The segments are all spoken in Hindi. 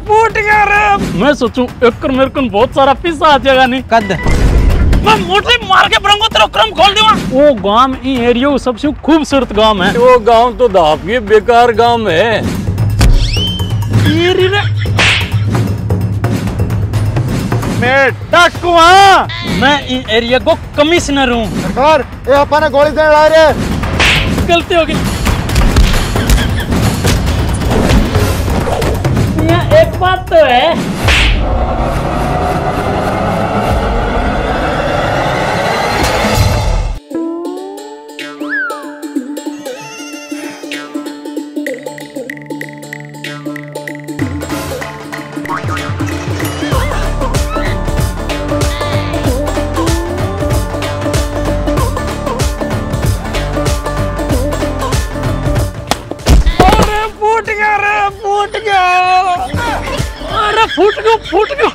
फूट गया रे। मैं सोचूं एक मेरे को बहुत सारा पैसा आ जाएगा नहीं कद मैं मोटे मार के बरंगो तेरा क्रम खोल दूंगा। वो गांव ई एरिया सबसे खूबसूरत गांव है। वो गांव तो दापिए बेकार गांव है। मैं डाकू हाँ, मैं ई एरिया को कमिश्नर हूँ। सरकार ये अपन गोली देने ला रहे। गलती होगी। एक बात तो है फूट गया।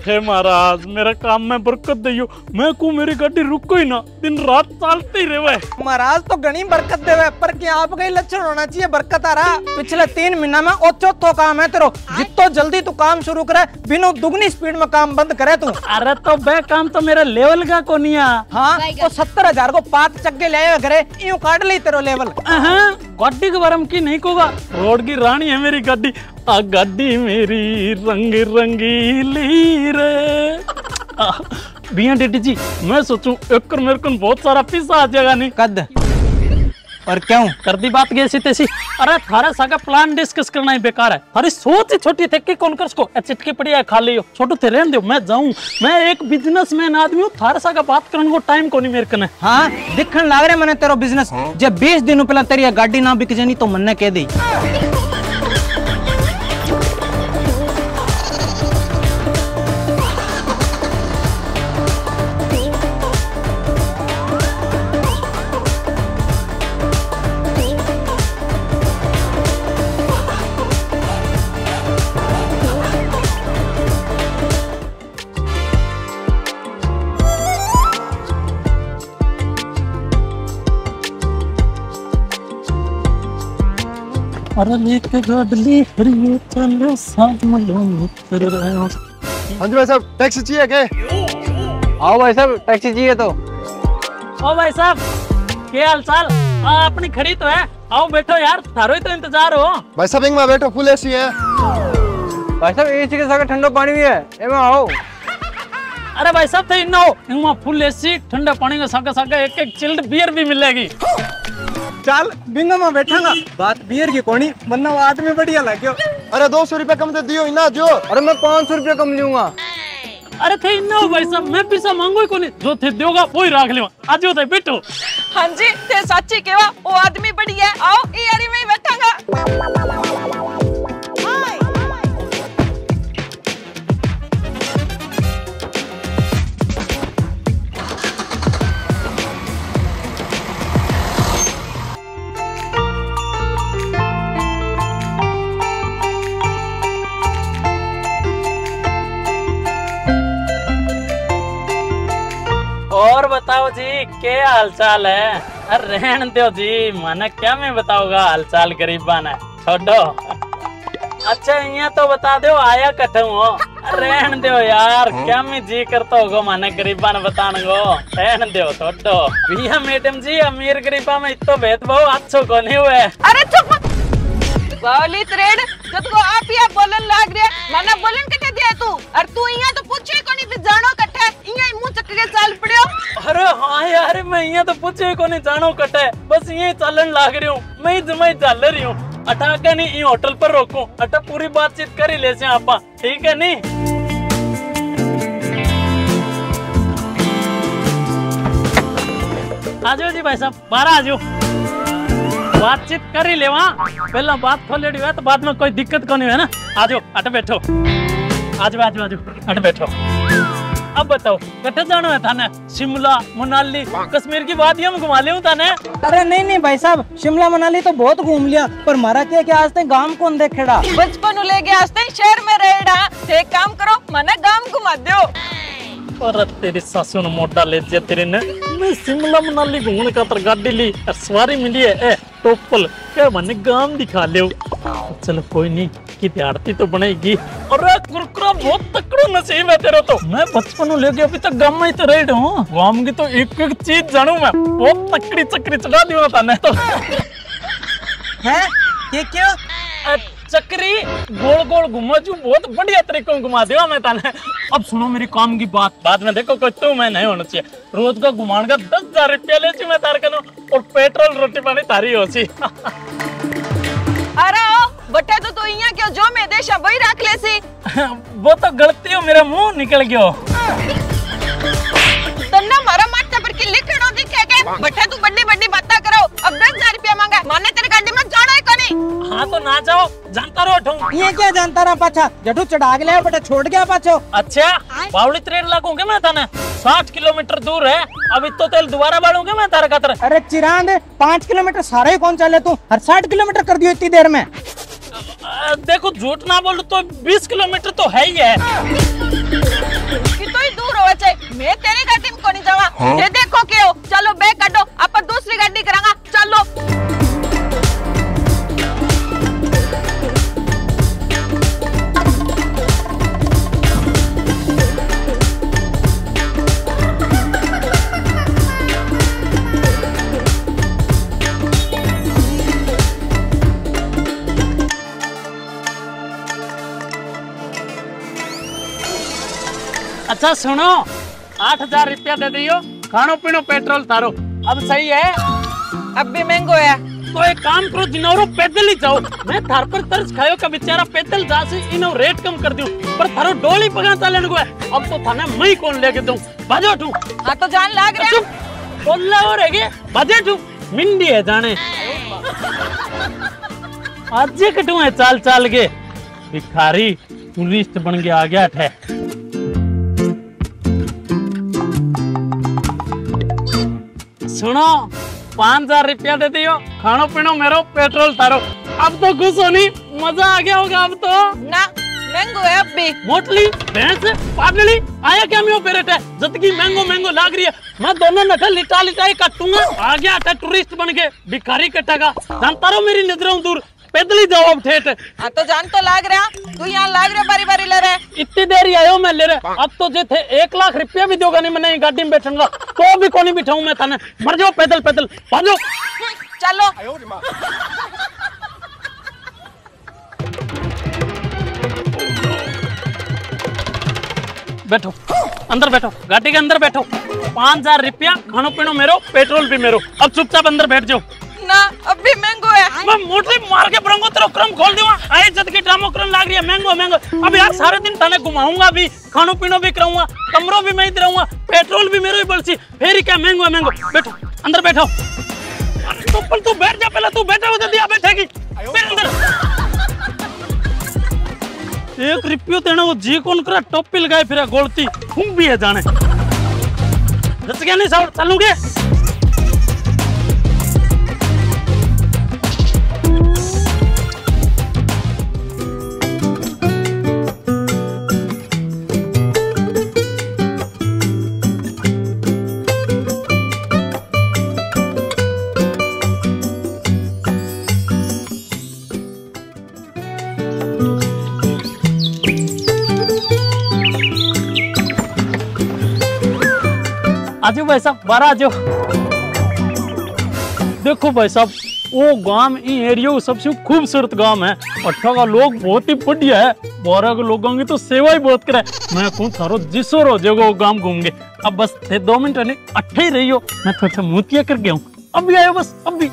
हे महाराज मेरा काम में बरकत दियो। मैं को मेरी गाड़ी रुको ही ना, दिन रात चलते ही रहे। महाराज तो घनी बरकत देवे पर क्या आपका ही लक्षण होना चाहिए बरकत आ रहा। पिछले 3 महीना में और चौथो काम है तेरो। जितो जल्दी तू काम शुरू करे बिनो दुगनी स्पीड में काम बंद करे तू। अरे तो बे काम तो मेरा लेवल का को नहीं है। हाँ तो 70,000 को 5 चक्के ले आए करे यूं काट ली तेरो लेवल। गाड़ी के बारे में की नहीं कोगा, रोड की रानी है मेरी गाड़ी। आ गाड़ी मेरी रंग रंगीली रे। बिया डेडी जी मैं सोचूं एक मेरे को बहुत सारा पैसा आ जाएगा नहीं कद और क्यों कर दी बात कैसी तैसी। अरे थारा सागा प्लान डिस्कस करना ही बेकार है। थारी सोच ही छोटी थे कि कौन कर उसको चिटकी पड़ी है खा लियो छोटू थे रहने दो। मैं जाऊं, मैं एक बिजनेसमैन आदमी हूँ। थारा सागा बात करने को टाइम को नहीं मेरे कने। हाँ दिखन लाग रहे मैंने तेरा बिजनेस। जब 20 दिनों पहले तेरी गाड़ी ना बिक जानी तो मन्ने कह दी। अरे लेके गाड़ी हरियो चलो साथ में उतर रहे हो। हाँ जी भाई साहब टैक्सी चाहिए क्या? आओ भाई साहब टैक्सी चाहिए तो। ओ भाई साहब क्या हाल चाल? अपनी खड़ी तो है, आओ बैठो यार, थारो ही तो इंतजार हो। भाई साहब एक में बैठो, फुल एसी है। भाई साहब एसी के साथ ठंडा पानी भी है, एमे आओ। अरे भाई साहब थे इन हो फुल एसी ठंडा पानी का साका साका एक चिल्ड बियर भी मिलेगी। चल बिंगा में बैठांगा बात बियर की कोनी वरना वो आदमी बढ़िया लग्यो। अरे 200 रुपया कम दे दियो इना जो। अरे मैं 500 रुपया कम लूंगा। अरे थे इन भाई साहब मैं पैसा मांगो ही कोनी, जो थे दोगा वो ही रख लेवा। आज होता है बैठो। हाँ जी थे सच्ची केवा वो आदमी बढ़िया है। आओ ई यारी में बैठांगा। और बताओ जी क्या हालचाल है? अरे रहन दो जी, माना क्या मैं बताऊंगा हालचाल गरीबा ने छोड़ो। अच्छा यहाँ तो बता दो आया कठू हो। रहन दो यार, क्या मैं जी करता होगा माने गरीबा ने बताने को। रहन दो छोड़ो भैया। मैडम जी अमीर गरीबा में इतना भेदभाव अच्छो को नहीं हुए। अरे चुप बावली त्रेड जब को आप ही बोलन लाग रे माना बोलन कटे दिया तू। और तू यहाँ तो पूछे कोनी भी जानो कटे यहाँ मुंह चक के चाल पड़ियो। अरे हाँ यार मैं यहाँ तो पूछे कोनी जानो कटे, बस यही चलन लाग रही हूँ। मैं जमाई चल रही हूँ। अटा के नहीं ये होटल पर रोकूं, अटा पूरी बातचीत कर ही ले से आपा, ठीक है नहीं? आ जाओ जी भाई साहब, बाहर आ जाओ, बातचीत कर ही ले। वहाँ पहला बात खोल लेडी है तो बाद में कोई दिक्कत को नहीं है ना। आ जाओ अट बैठो, आज अट बैठो। अब बताओ कटे जाना है थाने? शिमला मनाली कश्मीर की वादियां में घुमा ले थाने? अरे नहीं भाई साहब, शिमला मनाली तो बहुत घूम लिया पर मारा क्या आज तक गांव कौन देखेड़ा। बचपन ले गया आज तक शहर में रहेड़ा। एक काम करो मने गांव घुमा दो। पर तेरी सासू ने मोटा ले दिया तेरे ने। मैं शिमला मनाली घूमने का तर गाड़ी ली और सवारी मिली है टोपल क्या मैंने गांव दिखा ले। चलो कोई नहीं कि आरती तो बनेगी। अरे कुरकुरा बहुत तकड़ो नसीब है तेरा तो। मैं बचपन लेके अभी तक गांव में ही तो रह हूँ। गांव की तो एक एक चीज जानू मैं। बहुत तकड़ी चक्री चढ़ा दी था तो हैं ये क्यों? चक्री गोल गोल घुमा जू बहुत बढ़िया तरीके में घुमा देगा मैं ताने। अब सुनो मेरी काम की बात। बाद में देखो कोई तो मैं नहीं होना चाहिए। रोज का घुमान का 10,000 रुपया ले मैं तार कनो और पेट्रोल रोटी पानी तारी हो सी। अरे बटे तो तू इया क्यों जो मैं देशा वही रख ले सी। वो तो गलती हो मेरा मुंह निकल गयो। तन्ना मारा मारता पर की लिखड़ो दिखे के बटे तू बड़ी बड़ी बातें करो। अब 10,000 रुपया मांगा माने तेरे गाड़ी में जाना है कोनी। हाँ तो ना जाओ जानता रहो ठूं। ये क्या जानता रहा पाछा जटू चढ़ा के ले बटे छोड़ गया पाछो। अच्छा बावली ट्रेन लागूंगे मैं ताने 60 किलोमीटर दूर है। अब इतो तेल दोबारा बालूंगे मैं तारा खातर। अरे चिरांद 5 किलोमीटर सारा ही कौन चले तू हर 60 किलोमीटर कर दियो इतनी देर में। देखो झूठ ना बोलूं तो 20 किलोमीटर तो है ही है। कितो ही दूर होवे छे मैं तेरी गाड़ी में कोनी जावा। ये देखो क्यों चलो बैग काटो अपन दूसरी गाड़ी करांगा चलो। अच्छा सुनो 8,000 रुपया दे दियो खानो पीनो पेट्रोल तारो। अब सही है? अब भी महंगो है तो एक काम करो जिनोरो पैदल ही जाओ। मैं थार पर तरस खायो का बेचारा पैदल जा से इनो रेट कम कर दूं पर थारो डोली पगा चालन को है। अब तो थाने मैं कौन लेके दूं बाजो ठू। हाँ तो जान लाग रहा बोला हो रहे बाजे ठू मिंडी है जाने। आज कटू है चाल चाल के भिखारी टूरिस्ट बन के आ गया है। सुनो 5,000 रुपया दे दियो खानो पीनो मेरो पेट्रोल तारो। अब तो खुश होनी मजा आ गया होगा अब तो ना महंगो है अब भी। मोटली भैंस पागली आया क्या मैं पेरेट है जितनी महंगो महंगो लाग रही है। मैं दोनों नकल लिटा लिटाई काटूंगा। आ गया था टूरिस्ट बन के भिखारी कटेगा जानता रहो मेरी नजरों दूर पैदल ही जाओ अब ठेठ। हाँ तो जान तो लाग रहा तू यहाँ लाग रहा बारी बारी ले रहा इतनी देर ही आयो मैं ले रहा। अब तो जो थे 1 लाख रुपया भी दोगा नहीं मैं गाड़ी में बैठूंगा तो भी कोनी बिठाऊं मैं थाने। मर जाओ पैदल पैदल भाजो चलो। बैठो अंदर बैठो गाड़ी के अंदर बैठो। 5,000 रुपया खानो पीनो मेरो पेट्रोल भी मेरो। अब चुपचाप अंदर बैठ जाओ। ना अब भी महंगो है। मैं मोटरी मार के बरंगो तेरा क्रम खोल दूंगा। आए जद की ड्रामो क्रम लाग रही है महंगो महंगो। अब यार सारे दिन थाने घुमाऊंगा भी खानो पीनो भी कराऊंगा कमरों भी मैं ही रहूंगा पेट्रोल भी मेरे ही बलसी फिर क्या महंगो महंगो। बैठो अंदर बैठो। तो तू बैठ जा पहले तू बैठा उधर दिया बैठेगी फिर अंदर। 1 रुपयो देना वो जी कौन करा टोपी लगाए फिर गोलती खूब भी है जाने जैसे क्या नहीं साउंड चलूगे। आजो भाई साहब बारह आजो। देखो भाई साहब वो गांव इन एरिया सबसे खूबसूरत गांव है। अट्ठा का लोग बहुत ही बढ़िया है। 12 के लोगों की तो सेवा ही बहुत करे। मैं कहूँ थारो जिसो रो जगह वो गांव घूमगे। अब बस थे 2 मिनट नहीं अट्ठे ही रही हो मैं थोड़ा सा मुतिया कर गया हूँ। अब भी आयो बस अब भी।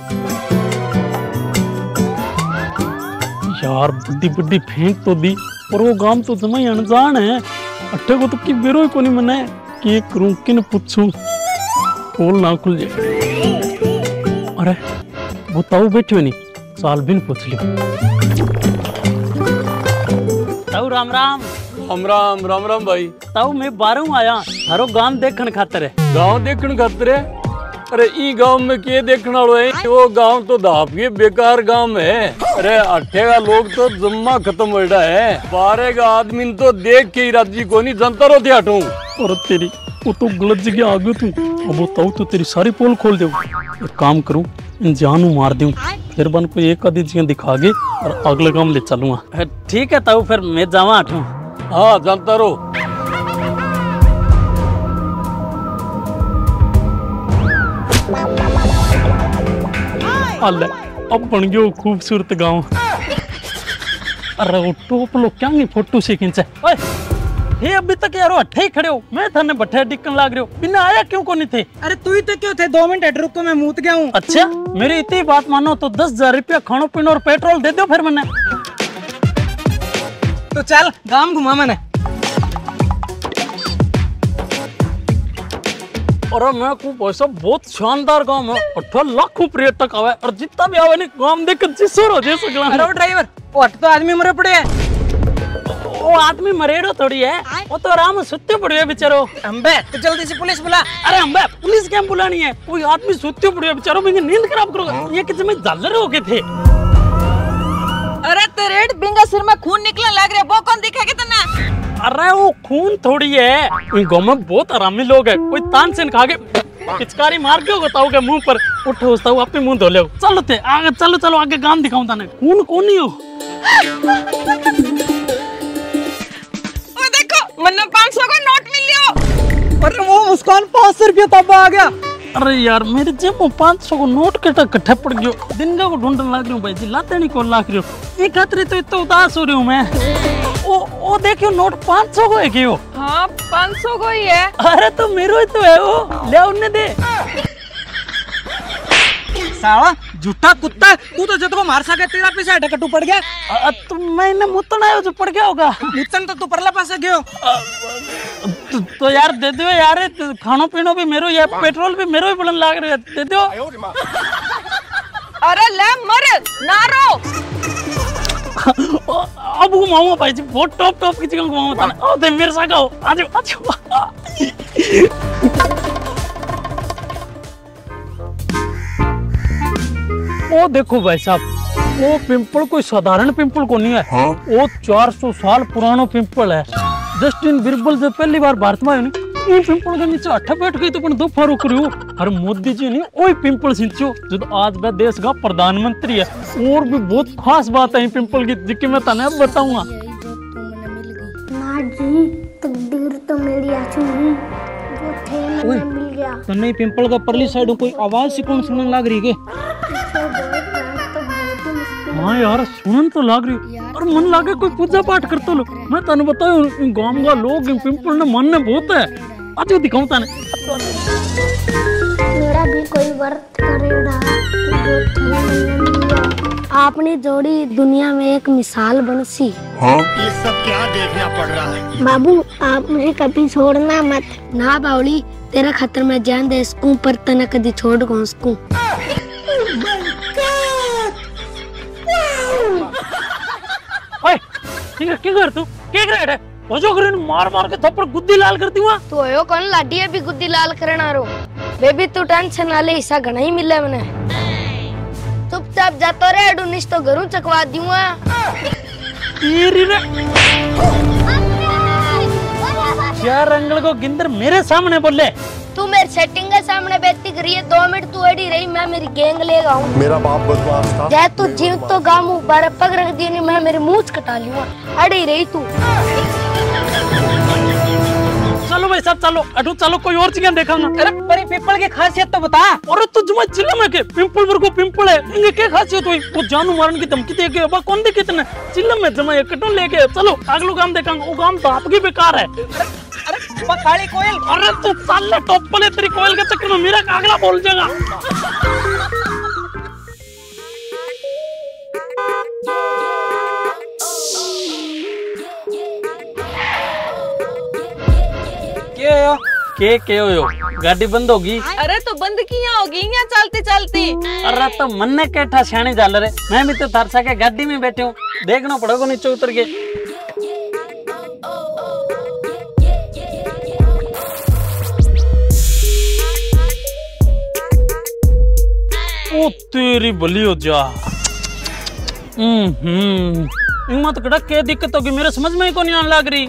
यार बुद्धि बुद्धि फेंक तो दी और वो गांव तो जमा ही अनजान है। अट्ठे को तो की बेरो ही को नहीं मना है कि करूं किन पूछूं खोल ना खुल जाए। अरे वो ताऊ बैठे नहीं साल बिन पूछ लियो। ताऊ राम राम। राम राम राम राम भाई। ताऊ मैं बाहरों आया थारो गांव देखने खातर है। गांव देखने खातर है अरे ई गांव में के देखना वाला है? वो गांव तो दाप के बेकार गांव है। अरे अट्ठे का लोग तो जम्मा खत्म हो रहा है। 12 का आदमी तो देख के ही राजी को नहीं जनता रो थे हटू। और तेरी वो तो गलत जगह आ गयो तू। अब बताऊ तो तेरी सारी पोल खोल दे। एक काम करूं, इन जानू मार दूं, फिर बन को एक आधी जगह दिखा के और अगले काम ले चलूंगा। ठीक है ताऊ, फिर मैं जावा हटू। हाँ जानता रो। अल्ले अब बन गयो खूबसूरत गांव। अरे वो टोप लो क्या नहीं फोटो से खींचे। ओए ये अभी तक यारो अट्ठे ही खड़े हो, मैं थाने बट्ठे डिक्कन लाग रहे हो, बिना आया क्यों को नहीं थे? अरे तू ही तो क्यों थे? 2 मिनट हट रुको, मैं मूत गया हूँ। अच्छा मेरी इतनी बात मानो तो 10,000 रुपया खानो पीनो और पेट्रोल दे दो फिर मैंने। तो चल गांव घुमा मैंने। और मैं को पैसा बहुत शानदार गांव है, 18 लाख पर्यटक आवे और जितना भी आवे नहीं गांव देख जिसर हो जैसे गला। अरे वो ड्राइवर, वो हट तो आदमी मरे पड़े हैं। वो आदमी मरेड़ो थोड़ी है, वो तो आराम से सुत्ते पड़े है बेचारो। अम्बे तो जल्दी से पुलिस बुला। अरे अम्बे पुलिस क्या बुलानी है? कोई आदमी सुत्ते पड़े है बेचारो, मैं नींद खराब करोगे। ये किसी में जालर हो गए थे। अरे तेरे बिंगा सिर में खून निकलने लग रहा है, वो कौन दिखेगा तना? अरे वो खून थोड़ी है, गाँव में बहुत आरामी लोग है, कोई तानसेन खा के पिचकारी मार के बताओगे मुंह पर, उठो उठता हूँ अपने मुंह धो ले। चलो थे आगे, चलो चलो आगे गांव दिखाऊं ताने। खून कौन नहीं हो? वो देखो मन्ना 500 का नोट मिल लियो। अरे वो मुस्कान 500 रुपया तब आ गया। अरे यार मेरे जेब में 500 को नोट कट्ठा पड़ गयो, दिन का को ढूंढने लग रही हूँ भाई जी, लाते नहीं को लाग रही हो। एक खतरे तो इतना उदास हो रही हूँ मैं। ओ देखियो नोट 500 को है क्यों? हाँ 500 को ही है। अरे तो मेरो ही तो है वो, ले उन्हें दे। साला झूठा कुत्ता, तू तो जब को मार सके तेरा पैसा डकटू पड़ गया। तो मैंने मुतन आयो जो पड़ गया होगा। मुतन तो तू परला पास गयो। तो यार दे दो यार, खानो पीनो भी मेरो, ये पेट्रोल भी मेरो ही बढ़न लाग रहे है, दे दो। अरे ले मर ना रो। अब घुमाऊंगा भाई जी, बहुत टॉप की जगह घुमाऊंगा। दे मेरे साथ आओ, आ जाओ। वो देखो भाई साहब, वो पिंपल कोई साधारण पिंपल को नहीं है। हाँ? वो 400 साल पुराना पिंपल है। जस्टिन बिरबल जब पहली बार भारत में आयो नी, ये पिंपल के नीचे अट्ठा बैठ गई तो दो फारो करियो। और मोदी जी ने वही पिंपल सिंचो जो आज का देश का प्रधानमंत्री है। और भी बहुत खास बात है पिंपल की, जिसकी मैं तने बताऊंगा। माँ जी तकदीर तो मेरी अच्छी हुई, वो थे मैंने मिल गया। तो नहीं पिंपल का परली साइड कोई आवाज सी कौन सुनने लग रही के? हाँ यार सुनन तो लग रही, और मन लागे कोई पूजा पाठ करते लो। मैं तने बताऊं गांव का लोग पिंपल ने मानने बहुत है। आज दिखाऊं तने। मेरा भी कोई व्रत करेगा, जो थे मैंने मिल गया। आपने जोड़ी दुनिया में एक मिसाल बनसी। हाँ? ये सब क्या देखना पड़ रहा है? बाबू आप मुझे कभी छोड़ना मत। ना बावली तेरा खतर में जान दे सकूं, पर तना कभी छोड़ कौन सकूं। क्या कर तू? क्या कर रहा है? वो जो करे मार के थप्पड़ गुद्दी लाल कर दूंगा। तो यो कौन लाडी भी गुद्दी लाल करना रो। बेबी तू टेंशन ना ले, हिस्सा घना ही मिले मने। चुपचाप जातो रे, अडुनिस तो घरों चकवा दूंगा। क्या रंगल को गिंदर मेरे सामने बोले? तू मेरे सेटिंग के सामने बैठती करिए, 2 मिनट तू अड़ी रही, मैं मेरी गैंग लेगा हूँ। मेरा बाप बदमाश था। जय तू जीव तो गामू बारे पग रख दिए नहीं, मैं मेरे मुंह कटा लूंगा। अड़ी रही तू। चलो भाई साहब चलो, अटू चलो, कोई और चीजें देखाऊंगा। अरे पर पिंपल की खासियत तो बता। और तो जुमा चिल्ला में के पिंपल पर को पिंपल है, इनके क्या खासियत हुई? वो जानू मारन की धमकी दे के अब कौन दे कितने चिल्ला में जमा एक कटो लेके चलो अगलो काम देखाऊंगा। वो काम तो आपकी बेकार है। अरे काली कोयल, अरे तू साले टॉप पले, तेरी कोयल के चक्कर में मेरा कागला बोल जाएगा। के हो गाड़ी बंद होगी? अरे तो बंद किया होगी यहाँ चलती चलती। अरे तो मन ने कैठा सियाने जाल रे, मैं भी तो थार सके गाड़ी में बैठे हूँ, देखना पड़ेगा नीचे उतर के। ओ तेरी बली हो जा। इनमें तो कड़क क्या दिक्कत होगी, मेरे समझ में ही को नहीं आने लग रही।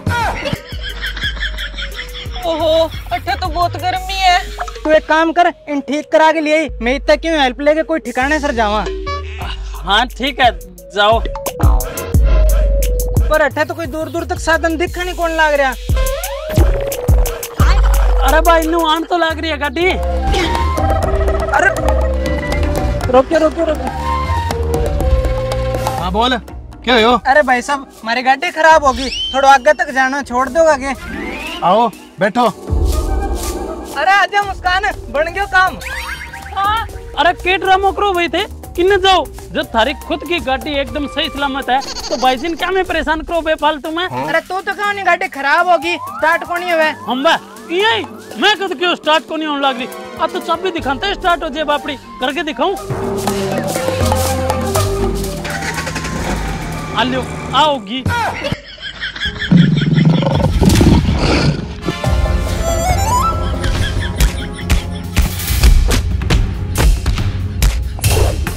ओहो अट्ठे तो बहुत गर्मी है। तू एक काम कर, इन ठीक करा के लिए मैं इतना क्यों हेल्प लेके कोई ठिकाने सर जावा। हाँ ठीक है जाओ। पर अट्ठे तो कोई दूर दूर तक साधन दिखा नहीं कौन लाग रहा। अरे भाई नु आन तो लग रही है गाड़ी। अरे रोकियो रोकियो रोकियो। हाँ बोल, क्या हो? अरे भाई साहब हमारी गाड़ी खराब होगी, थोड़ा आगे तक जाना, छोड़ दो आगे। आओ बैठो। अरे आजा मुस्कान, बन गयो काम। हाँ, अरे के ड्रामो करो भाई थे किन्ने जाओ, जब थारी खुद की गाड़ी एकदम सही सलामत है तो भाई जी क्या मैं परेशान करो बेफालतू में। अरे तू तो कहो नहीं गाड़ी खराब होगी, स्टार्ट को नहीं हुआ। हम यही मैं कद क्यों स्टार्ट को नहीं होने लग रही। अब तो चाबी दिखाता है स्टार्ट हो जाए बापड़ी, करके दिखाऊं। आलियो आओगी।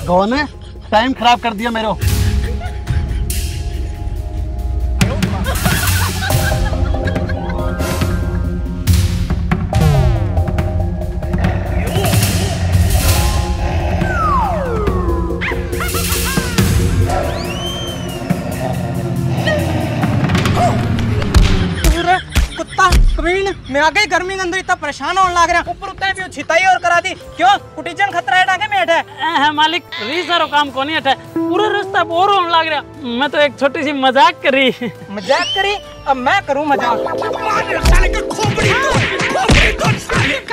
कौन है? टाइम खराब कर दिया मेरा। मैं आ गई गर्मी के अंदर, इतना परेशान होने लग रहा। ऊपर उतना भी छिताई और करा दी। क्यों कुटीजन खतरा है डाके में है मालिक रीसरो काम को नहीं हटे, पूरा रास्ता बोर होने लग रहा। मैं तो एक छोटी सी मजाक करी। मजाक करी? अब मैं करूं मजाक?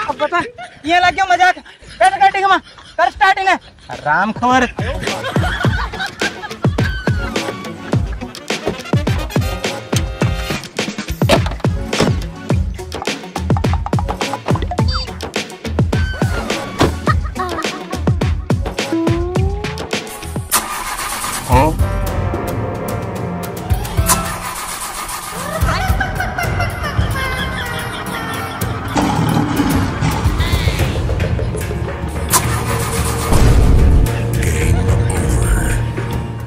अब बता ये लग गया मजाक। बैठ गाड़ी में कर स्टार्टिंग है राम खबर।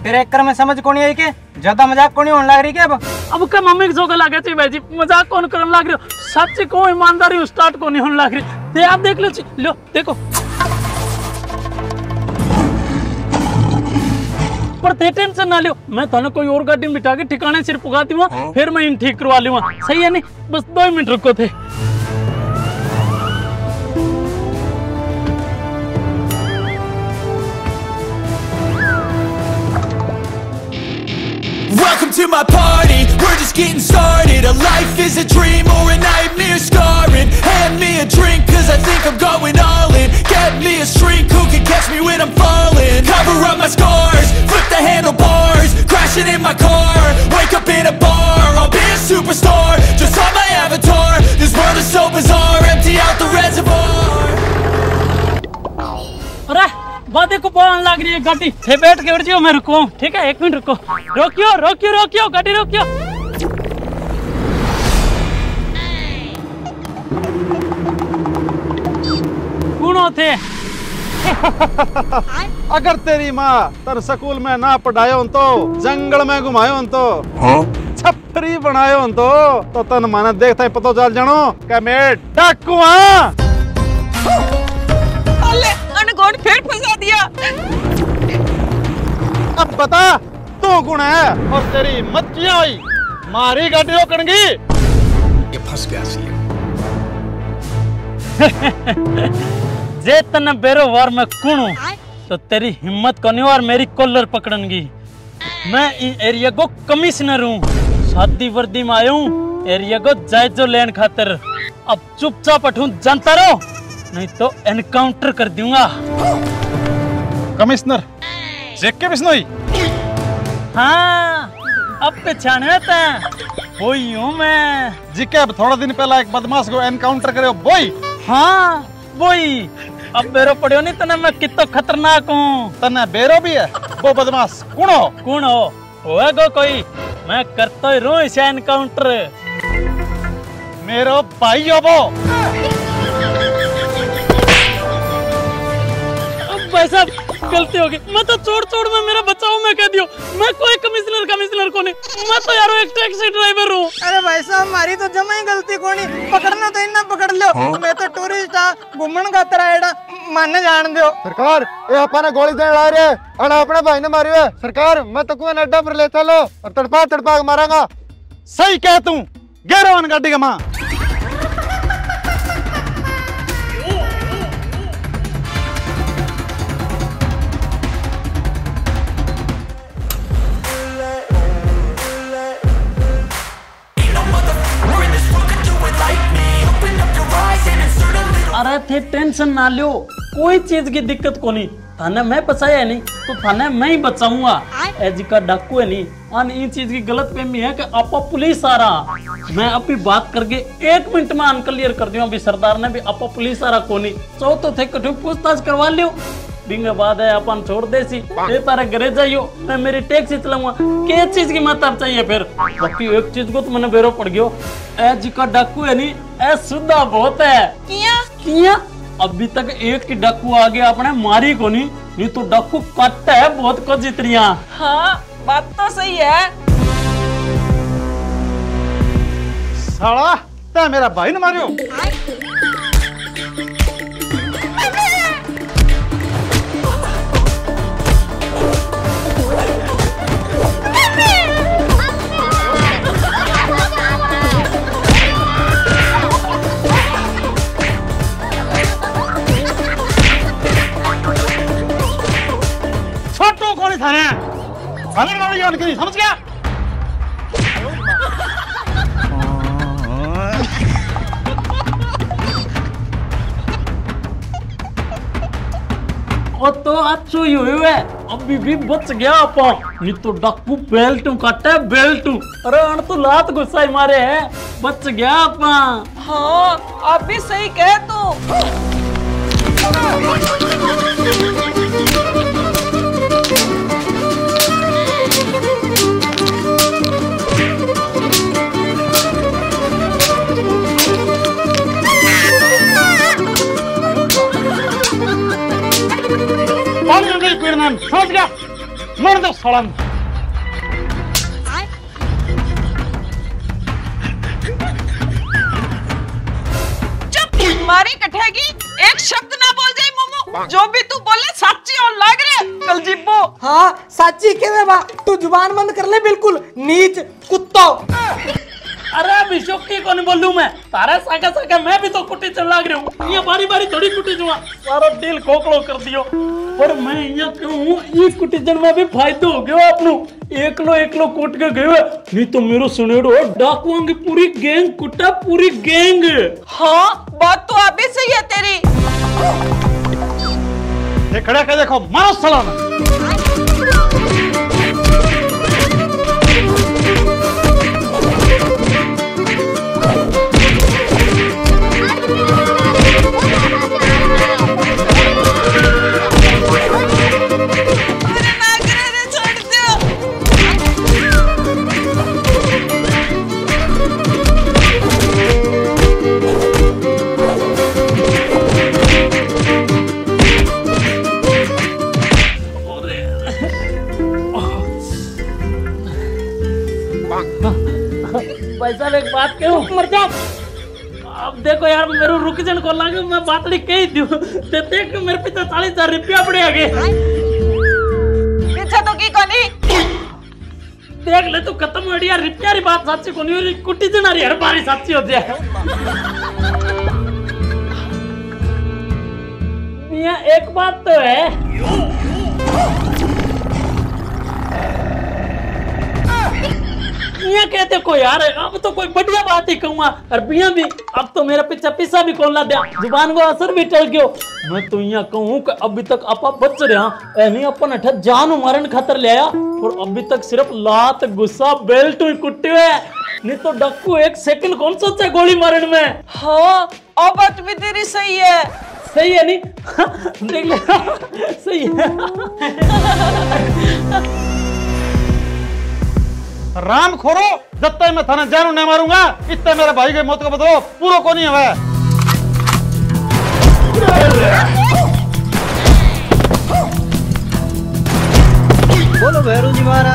तेरे एक कर में समझ कौन आई के ज्यादा मजाक कौन होने लग रही क्या? अब क्या मम्मी की जोगा लगे चाहिए भाई जी, मजाक कौन करने लग रहे हो? सच को ईमानदारी स्टार्ट को नहीं होने लग रही। दे आप देख लो, लो देखो। पर ते टेंशन ना लियो, मैं थाने कोई और गाड़ी में बिठा के ठिकाने सिर पुगा दूंगा, फिर मैं इन ठीक करवा लूंगा। सही है नहीं? बस 2 मिनट रुको थे। Welcome to my party, we're just getting started. A life is a dream or a nightmare scarring. Hand me a drink cause I think I'm going all in. Get me a shrink who can catch me when I'm falling. Cover up my scars, flip the handlebars. Crashing in my car, wake up in a bar. I'll be a superstar, just on my avatar. This world is so bizarre, empty out the reservoir. अरे बातें को बोलने लग रही है गाड़ी से, बैठ के उठ जाओ, मैं रुको। ठीक है 1 मिनट रुको। रोकियो रोकियो रोकियो गाड़ी रोकियो। कौन होते? अगर तेरी माँ तर स्कूल में ना पढ़ायो तो जंगल में घुमायो तो छपरी बनायो तो तन माने देखता ही पता चल जानो क्या मैं डाकू हाँ। अनगोड़ फिर फंसा दिया। अब बता तू कौन है और तेरी मच्छियां हुई मारी गाड़ी रोकणगी। ये फंस गया सी। जे तन बेरो वार में कुणू तो तेरी हिम्मत कोनी और मेरी कॉलर पकड़नगी। मैं इन एरिया को कमिश्नर हूँ, शादी वर्दी में आया हूँ एरिया को जायजो लेन खातर। अब चुपचाप अठूं जानता रहो, नहीं तो एनकाउंटर कर दूंगा। कमिश्नर जेके बिश्नोई? हाँ अब पहचाने था, वही हूँ मैं। जी क्या अब थोड़ा दिन पहला एक बदमाश को एनकाउंटर करे बोई? हाँ वही। अब बेरो पड़ियो नहीं तना मैं कितो खतरनाक हूँ। तना बेरो भी है वो बदमाश कौन हो? होएगा कोई, मैं करता ही रहूं इसे एनकाउंटर। मेरो भाई हो वो। भाई साहब गलती होगी, मैं तो चोर में मेरा बचाओ मैं कह दियो, मैं कोई कमिश्नर को नहीं, मैं तो यारो एक टैक्सी ड्राइवर हूँ। अरे भाई साहब हमारी तो जमा ही गलती कोनी, पकड़ना तो इन्ना पकड़ लो, मैं तो टूरिस्ट हाँ, घूमन का तराएड़ा माने जान दो। सरकार ये अपने गोली देने ला रहे और अपने भाई ने मारी है। सरकार मैं तो कुएं अड्डा पर ले चलो और तड़पा के मारांगा। सही कह तू, गेरो गाड़ी का माँ। अरे थे टेंशन ना लियो, कोई चीज की दिक्कत को नहीं, थाने मैं बचाया नहीं तो थाने मैं ही बचाऊंगा। एजी का डाकू है नहीं, अन इन चीज की गलतफहमी है कि आपा पुलिस आ रहा, मैं अभी बात करके 1 मिनट में अनक्लियर कर दिया। अभी सरदार ने भी आपा पुलिस आ रहा को नहीं, चौ तो थे कठू पूछताछ करवा लियो, दिन के बाद है अपन छोड़ दे सी, ये तारे घरे जाइयो, मैं मेरी टैक्सी चलाऊंगा, क्या चीज की मतलब चाहिए फिर। बाकी एक चीज को तो मैंने बेरो पड़ गयो, ए जी का डाकू है नहीं, ए सुधा बहुत है। किया अभी तक एक की डाकू आ गया अपने मारी को नहीं तो डाकू कट है बहुत को जितरिया। हाँ बात तो सही है। साला ते मेरा भाई ने मारियो। समझ गया? ओ तो अच्छो ही हुए है, अभी भी बच गया आपा, नहीं तो डाकू बेल्ट काटे बेल्ट। अरे अन तो लात गुस्सा मारे है, बच गया आपा। हाँ आप भी सही कह तू। समझ गया? मर दो साला। मारी कटेगी, एक शब्द ना बोल जाए मोमो, जो भी तू बोले सच्ची और लाग रहे कल जिब्बो। हाँ सच्ची के बा, तू जुबान बंद कर ले बिल्कुल, नीच कुत्तो। अरे विशोक की कौन बोलूं मैं, तारा साका मैं भी तो कुटी चल लाग रही हूँ, ये बारी बारी थोड़ी कुटी जुआ, सारा दिल खोखलो कर दियो। पर मैं यहाँ क्यों हूँ, ये कुटी जन में भी फायदा हो गया आपनू, एकलो कूट के गए, नहीं तो मेरो सुनेड़ो डाकुओं की पूरी गैंग कुटा, पूरी गैंग। हाँ बात तो अभी सही है तेरी। खड़ा के देखो, मारो सलाम। भाई साहब एक बात कहूँ, मर जाओ। अब देखो यार मेरे रुक जन को लागे, मैं बातड़ी कही दूं, ते देख मेरे पीछे 40,000 रुपया पड़े आगे। पीछे तो की कोनी देख ले तू, खत्म हो गया रुपया री बात सच्ची कोनी, और कुटी जन आ रही हर बारी सच्ची हो जाए। मियां एक बात तो है, ये कहते को यार, अब तो कोई बढ़िया बात ही कहूँगा, और बिया भी अब तो मेरा पीछा पिसा भी खोलना दिया, जुबान को असर भी टल गयो। मैं तो यहाँ कहूँ कि अभी तक आपा बच रहा, नहीं अपन अठा जान मारन खातर ले आया, और अभी तक सिर्फ लात गुस्सा बेल्ट ही कुट्टे है, नहीं तो डक्कू 1 सेकंड कौन सोचा गोली मारन में। हाँ अब बात भी तेरी सही है। सही है नहीं देख ले सही है। राम खोरो, जब तक मैं थाना जानू नहीं मारूंगा, इतने मेरे भाई के मौत का बदलो पूरा को नहीं है। भैरू जी महाराज